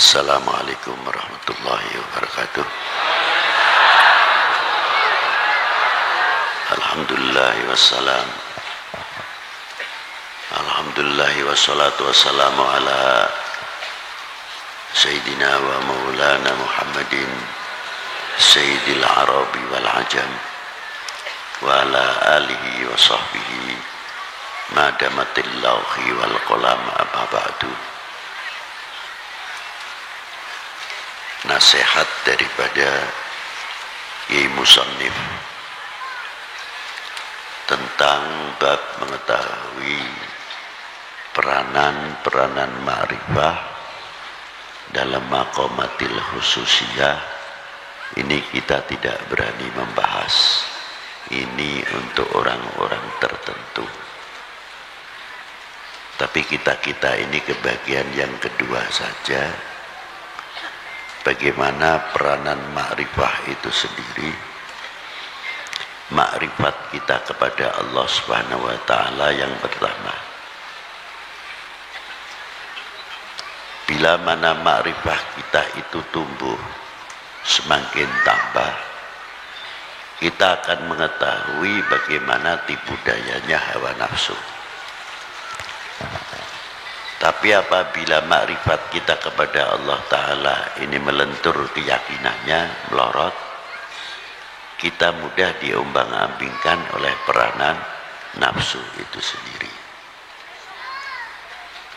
Assalamualaikum warahmatullahi wabarakatuh. Alhamdulillah wassalam. Alhamdulillah wassalatu wassalamu ala Sayyidina wa maulana Muhammadin Sayyidil Arabi wal Ajam wa ala alihi wa sahbihi madamatil lawhi wal qalam amma ba'du. Nasihat daripada Kiai Musannif tentang bab mengetahui peranan ma'rifah dalam maqamatil khususiyah. Ini kita tidak berani membahas. Ini untuk orang-orang tertentu. Tapi kita ini kebagian yang kedua saja. Bagaimana peranan ma'rifah itu sendiri, ma'rifat kita kepada Allah Subhanahu wa ta'ala yang pertama. Bila mana ma'rifah kita itu tumbuh, semakin tambah, kita akan mengetahui bagaimana tipu dayanya hawa nafsu. Tapi apabila makrifat kita kepada Allah Ta'ala ini melentur keyakinannya, melorot, kita mudah diombang-ambingkan oleh peranan nafsu itu sendiri.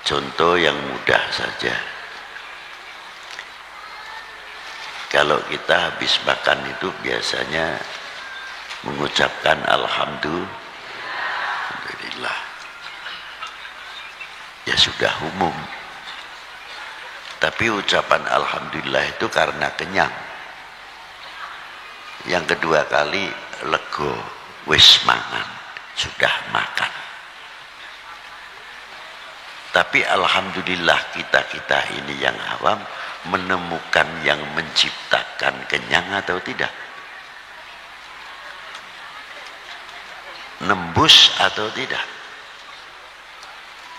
Contoh yang mudah saja. Kalau kita habis makan itu biasanya mengucapkan Alhamdulillah. Ya sudah umum. Tapi ucapan Alhamdulillah itu karena kenyang. Yang kedua kali lego, wis mangan, sudah makan. Tapi Alhamdulillah kita ini yang awam menemukan yang menciptakan kenyang atau tidak? Nembus atau tidak?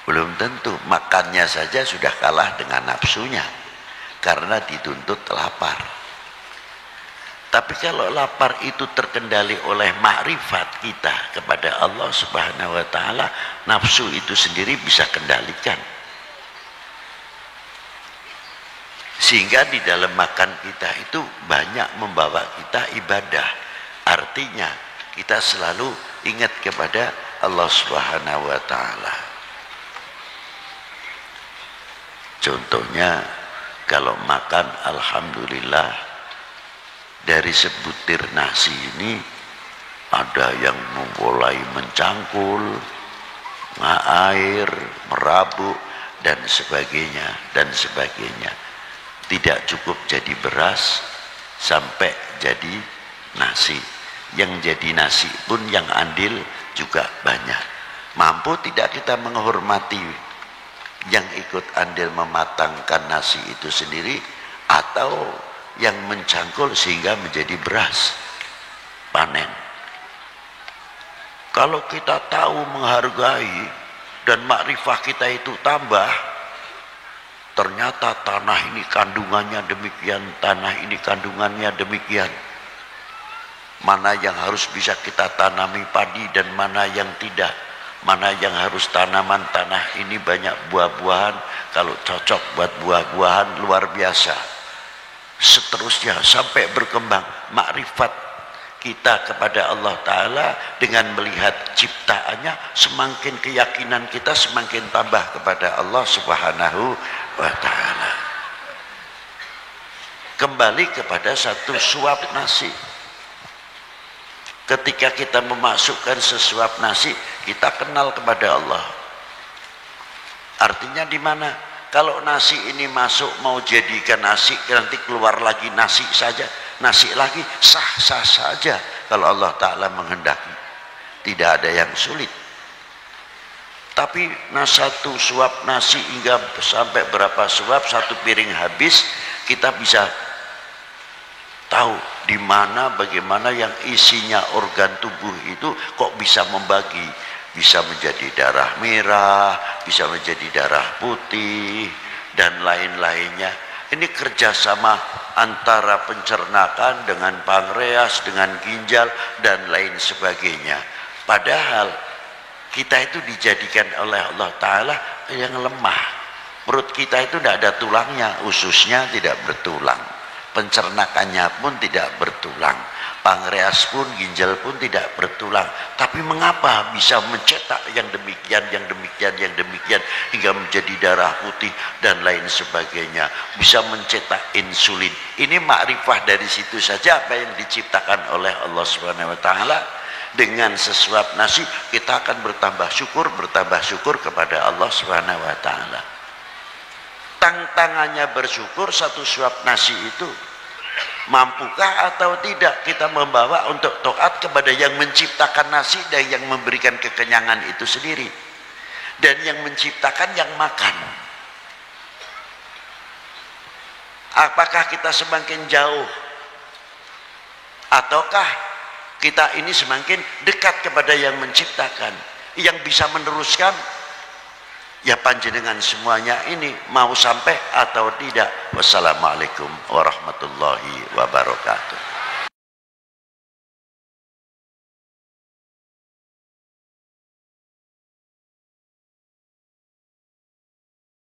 Belum tentu. Makannya saja sudah kalah dengan nafsunya karena dituntut lapar. Tapi kalau lapar itu terkendali oleh makrifat kita kepada Allah Subhanahu wa ta'ala, nafsu itu sendiri bisa kendalikan. Sehingga di dalam makan kita itu banyak membawa kita ibadah. Artinya kita selalu ingat kepada Allah Subhanahu wa ta'ala. Contohnya kalau makan Alhamdulillah, dari sebutir nasi ini ada yang mulai mencangkul, air, merabuk dan sebagainya dan sebagainya. Tidak cukup jadi beras sampai jadi nasi. Yang jadi nasi pun yang andil juga banyak. Mampu tidak kita menghormati yang ikut andil mematangkan nasi itu sendiri, atau yang mencangkul sehingga menjadi beras panen? Kalau kita tahu menghargai dan makrifah kita itu tambah, ternyata tanah ini kandungannya demikian, tanah ini kandungannya demikian, mana yang harus bisa kita tanami padi dan mana yang tidak, mana yang harus tanaman tanah ini banyak buah-buahan, kalau cocok buat buah-buahan luar biasa. Seterusnya sampai berkembang makrifat kita kepada Allah Ta'ala dengan melihat ciptaannya, semakin keyakinan kita semakin tambah kepada Allah Subhanahu wa ta'ala. Kembali kepada satu suap nasi. Ketika kita memasukkan sesuap nasi, kita kenal kepada Allah. Artinya di mana? Kalau nasi ini masuk mau jadikan nasi, nanti keluar lagi nasi saja, nasi lagi, sah-sah saja kalau Allah Ta'ala menghendaki. Tidak ada yang sulit. Tapi satu suap nasi hingga sampai berapa suap, satu piring habis, kita bisa tahu di mana bagaimana yang isinya organ tubuh itu kok bisa membagi, bisa menjadi darah merah, bisa menjadi darah putih dan lain-lainnya. Ini kerjasama antara pencernakan dengan pankreas, dengan ginjal dan lain sebagainya. Padahal kita itu dijadikan oleh Allah Ta'ala yang lemah. Perut kita itu tidak ada tulangnya, ususnya tidak bertulang, pencernakannya pun tidak bertulang, pankreas pun, ginjal pun tidak bertulang. Tapi mengapa bisa mencetak yang demikian, yang demikian, yang demikian hingga menjadi darah putih dan lain sebagainya, bisa mencetak insulin. Ini makrifah dari situ saja apa yang diciptakan oleh Allah Subhanahu wa taala. Dengan sesuap nasi kita akan bertambah syukur kepada Allah Subhanahu wa taala. Tantangannya bersyukur satu suap nasi itu, mampukah atau tidak kita membawa untuk taat kepada yang menciptakan nasi dan yang memberikan kekenyangan itu sendiri, dan yang menciptakan yang makan. Apakah kita semakin jauh ataukah kita ini semakin dekat kepada yang menciptakan, yang bisa meneruskan? Ya panjenengan semuanya ini mau sampai atau tidak. Wassalamualaikum warahmatullahi wabarakatuh.